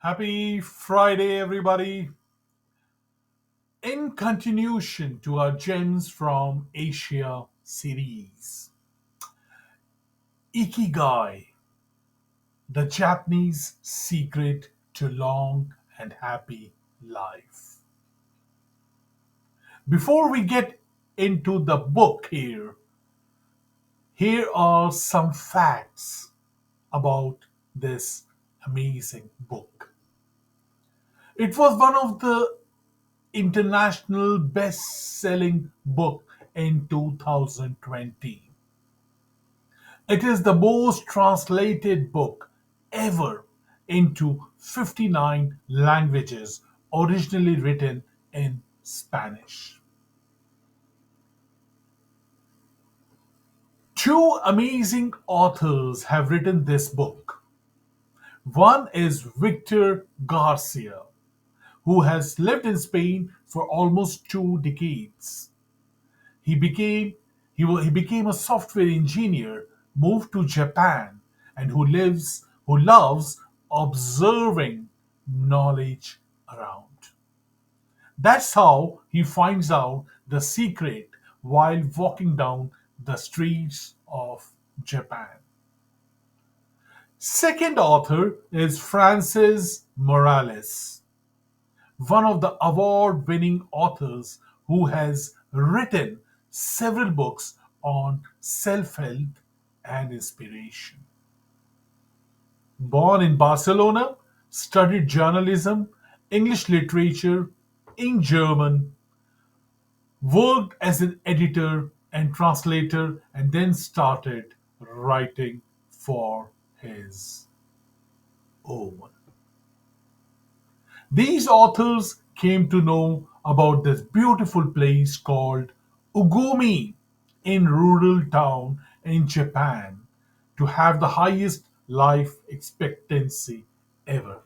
Happy Friday, everybody. In continuation to our Gems from Asia series, Ikigai, the Japanese secret to long and happy life. Before we get into the book here are some facts about this amazing book. It was one of the international best-selling book in 2020. It is the most translated book ever into 59 languages, originally written in Spanish. Two amazing authors have written this book. One is Victor Garcia, who has lived in Spain for almost 2 decades. He became he became a software engineer, moved to Japan, and who loves observing knowledge around. That's how he finds out the secret while walking down the streets of Japan. Second author is Francis Morales, one of the award winning authors who has written several books on self help and inspiration. Born in Barcelona, studied journalism, English literature, in German, worked as an editor and translator, and then started writing for his own. These authors came to know about this beautiful place called Ugumi in rural town in Japan to have the highest life expectancy ever.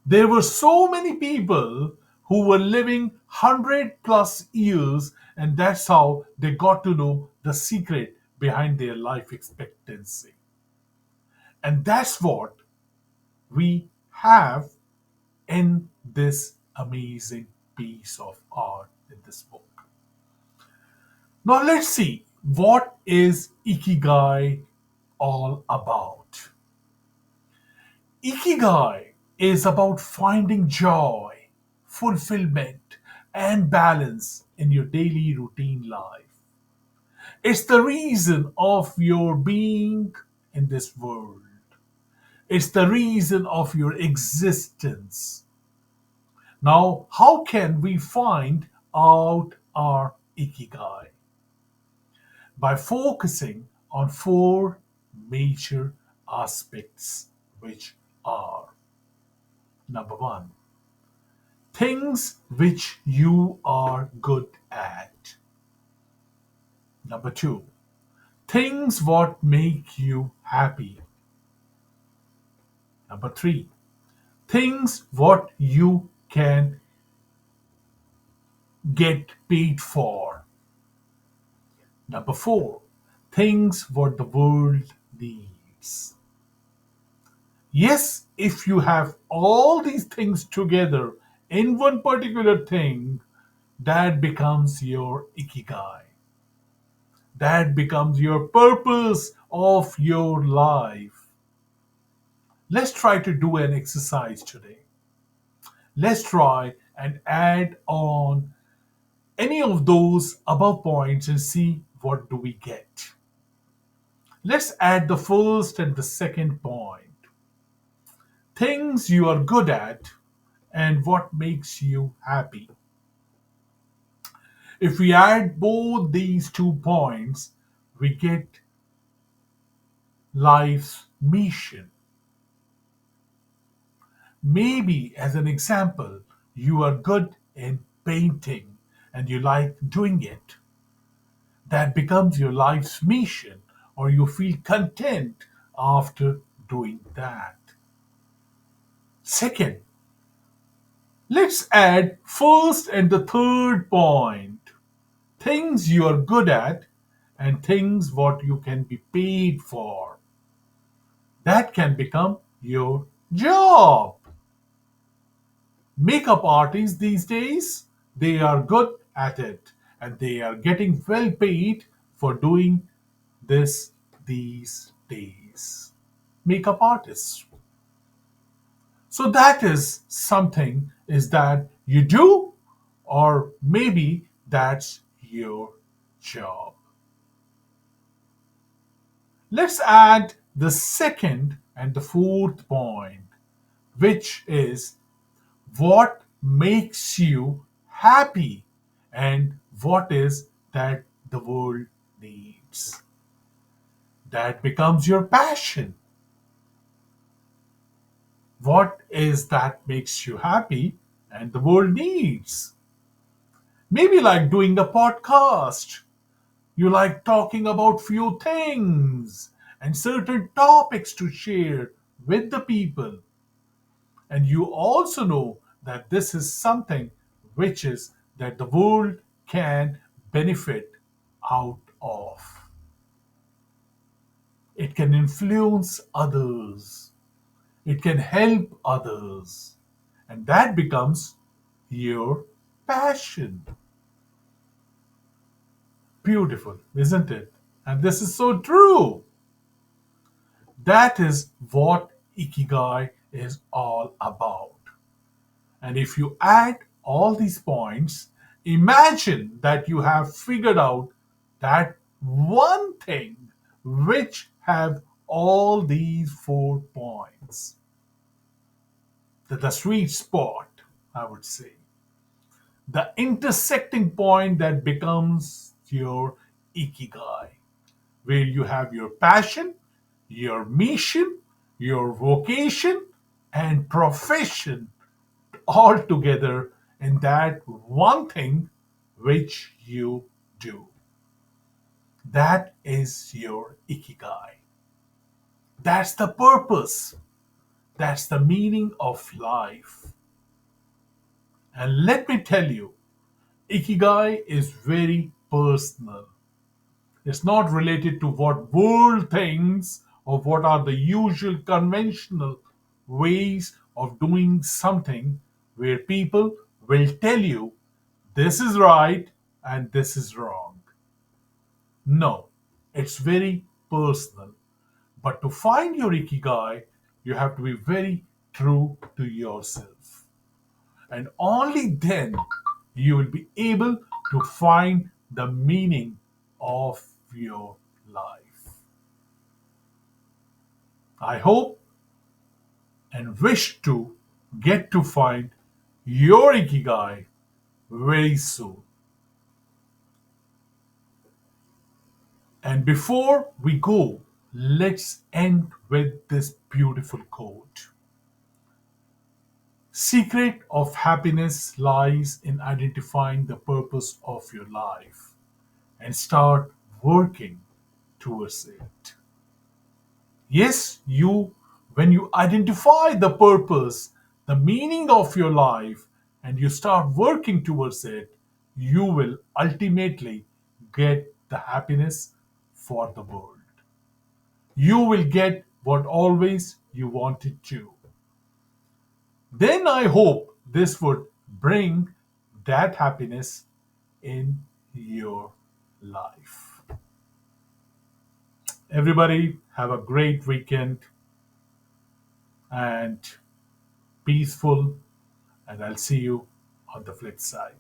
There were so many people who were living 100 plus years, and that's how they got to know the secret behind their life expectancy. And that's what we have in this amazing piece of art in this book. Now let's see, what is Ikigai all about? Ikigai is about finding joy, fulfillment, and balance in your daily routine life. It's the reason of your being in this world. It's the reason of your existence. Now, how can we find out our Ikigai? By focusing on four major aspects, which are: number one, things which you are good at. Number two, things what make you happy. Number three, things what you can get paid for. Number four, things what the world needs. Yes, if you have all these things together in one particular thing, that becomes your ikigai. That becomes your purpose of your life. Let's try to do an exercise today. Let's try and add on any of those above points and see what do we get. Let's add the first and the second point. Things you are good at and what makes you happy. If we add both these 2 points, we get life's mission. Maybe, as an example, you are good in painting and you like doing it. That becomes your life's mission, or you feel content after doing that. Second, let's add first and the third point. Things you are good at and things what you can be paid for. That can become your Job. Makeup artists these days, they are good at it and they are getting well paid for doing this these days. Makeup artists. So that is something is that you do, or maybe that's your job. Let's add the second and the fourth point, which is what makes you happy and what is that the world needs. That becomes your passion. What is that makes you happy and the world needs? Maybe like doing a podcast. You like talking about few things and certain topics to share with the people. And you also know that this is something which is that the world can benefit out of. It can influence others. It can help others. And that becomes your passion. Beautiful, isn't it? And this is so true. That is what Ikigai is all about. And if you add all these points, imagine that you have figured out that one thing which have all these 4 points. The sweet spot, I would say. The intersecting point that becomes your Ikigai, where you have your passion, your mission, your vocation, and profession all together in that one thing which you do. That is your Ikigai. That's the purpose. That's the meaning of life. And let me tell you, Ikigai is very personal. It's not related to what world thinks or what are the usual conventional ways of doing something where people will tell you this is right and this is wrong. No, it's very personal. But to find your ikigai, you have to be very true to yourself. And only then you will be able to find the meaning of your life. I hope and wish to get to find your ikigai very soon. And before we go, let's end with this beautiful quote. Secret of happiness lies in identifying the purpose of your life and start working towards it. Yes, you when you identify the purpose, the meaning of your life and you start working towards it, you will ultimately get the happiness for the world. You will get what always you wanted to. Then I hope this would bring that happiness in your life. Everybody, have a great weekend and peaceful, and I'll see you on the flip side.